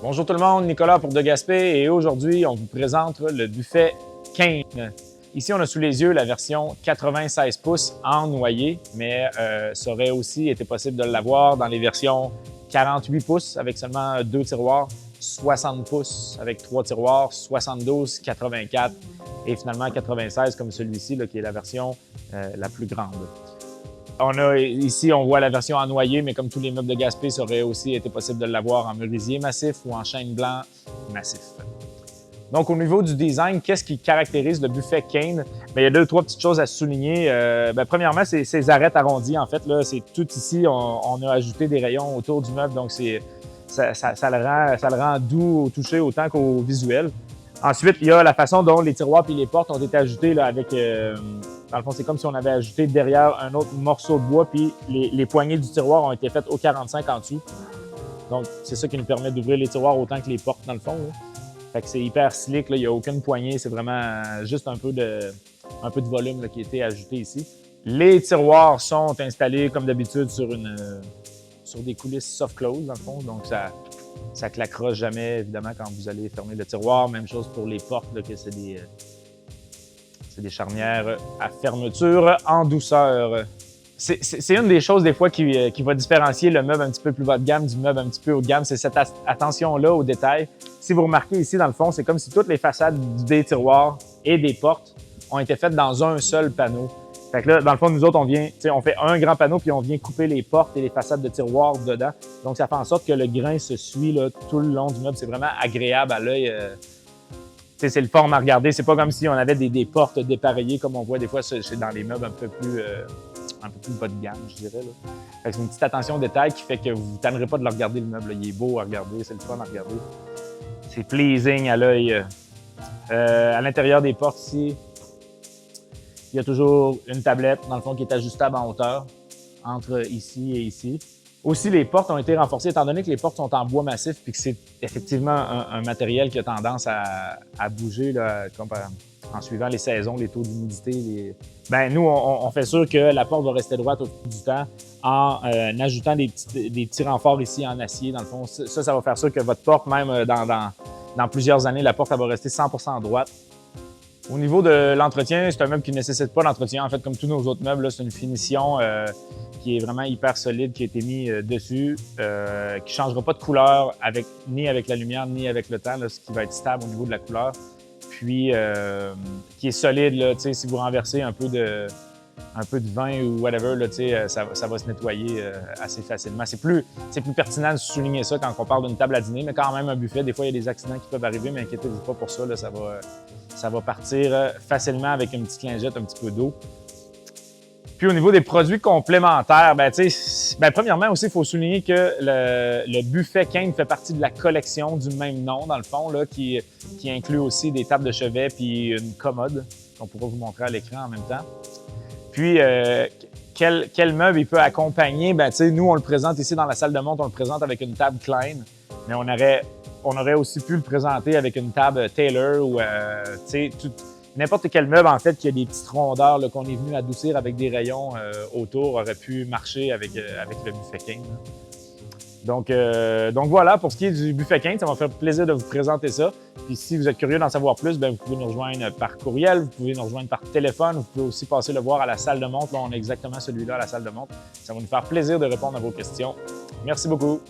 Bonjour tout le monde, Nicolas pour De Gaspé et aujourd'hui, on vous présente le buffet Kane. Ici, on a sous les yeux la version 96 pouces en noyer, mais ça aurait aussi été possible de l'avoir dans les versions 48 pouces avec seulement 2 tiroirs, 60 pouces avec 3 tiroirs, 72, 84 et finalement 96 comme celui-ci qui est la version la plus grande. Ici, on voit la version en noyer, mais comme tous les meubles de Gaspé, ça aurait aussi été possible de l'avoir en merisier massif ou en chêne blanc massif. Donc, au niveau du design, qu'est-ce qui caractérise le buffet Kane? Bien, il y a 2-3 petites choses à souligner. Premièrement, c'est ces arêtes arrondies. En fait, là, c'est tout ici, on a ajouté des rayons autour du meuble, donc ça le rend doux au toucher autant qu'au visuel. Ensuite, il y a la façon dont les tiroirs et les portes ont été ajoutés là, avec... dans le fond, c'est comme si on avait ajouté derrière un autre morceau de bois, puis les poignées du tiroir ont été faites au 45 en dessous. Donc, c'est ça qui nous permet d'ouvrir les tiroirs autant que les portes, dans le fond. Là. Fait que c'est hyper slick, là. Il n'y a aucune poignée, c'est vraiment juste un peu de volume là, qui a été ajouté ici. Les tiroirs sont installés, comme d'habitude, sur des coulisses soft close, dans le fond. Donc, ça claquera jamais, évidemment, quand vous allez fermer le tiroir. Même chose pour les portes, là, que c'est des charnières à fermeture en douceur. C'est une des choses, des fois, qui va différencier le meuble un petit peu plus bas de gamme du meuble un petit peu haut de gamme. C'est cette attention-là au détail. Si vous remarquez ici, dans le fond, c'est comme si toutes les façades des tiroirs et des portes ont été faites dans un seul panneau. Fait que là, dans le fond, nous autres, on fait un grand panneau puis on vient couper les portes et les façades de tiroirs dedans. Donc, ça fait en sorte que le grain se suit là, tout le long du meuble. C'est vraiment agréable à l'œil. C'est le fun à regarder. C'est pas comme si on avait des portes dépareillées comme on voit des fois dans les meubles un peu plus bas de gamme, je dirais. C'est une petite attention au détail qui fait que vous ne tannerez pas de le regarder, le meuble. Il est beau à regarder, c'est le fun à regarder. C'est pleasing à l'œil. À l'intérieur des portes ici, il y a toujours une tablette, dans le fond, qui est ajustable en hauteur entre ici et ici. Aussi, les portes ont été renforcées, étant donné que les portes sont en bois massif puis que c'est effectivement un matériel qui a tendance à bouger là, en suivant les saisons, les taux d'humidité. Nous, on fait sûr que la porte va rester droite au fil du temps en ajoutant des petits renforts ici en acier. Dans le fond, ça va faire sûr que votre porte, même dans plusieurs années, la porte elle va rester 100% droite. Au niveau de l'entretien, c'est un meuble qui ne nécessite pas d'entretien. En fait, comme tous nos autres meubles, c'est une finition qui est vraiment hyper solide, qui a été mis dessus, qui ne changera pas de couleur ni avec la lumière, ni avec le temps, là, ce qui va être stable au niveau de la couleur. Puis, qui est solide, là, si vous renversez un peu de vin ou whatever, là, ça va se nettoyer assez facilement. C'est plus pertinent de souligner ça quand on parle d'une table à dîner, mais quand même un buffet, des fois, il y a des accidents qui peuvent arriver, mais inquiétez-vous pas pour ça, là, ça va partir facilement avec une petite lingette, un petit peu d'eau. Puis au niveau des produits complémentaires, premièrement aussi, il faut souligner que le buffet Kane fait partie de la collection du même nom, dans le fond, là, qui inclut aussi des tables de chevet puis une commode qu'on pourra vous montrer à l'écran en même temps. Puis, quel meuble il peut accompagner? Nous, on le présente ici dans la salle de montre, on le présente avec une table Klein, mais on aurait aussi pu le présenter avec une table Taylor ou n'importe quel meuble, en fait, qui a des petites rondeurs qu'on est venu adoucir avec des rayons autour, aurait pu marcher avec le buffet Kane. Donc voilà, pour ce qui est du buffet Kane, ça m'a fait plaisir de vous présenter ça. Puis si vous êtes curieux d'en savoir plus, vous pouvez nous rejoindre par courriel, vous pouvez nous rejoindre par téléphone, vous pouvez aussi passer le voir à la salle de montre. Là, on a exactement celui-là à la salle de montre. Ça va nous faire plaisir de répondre à vos questions. Merci beaucoup.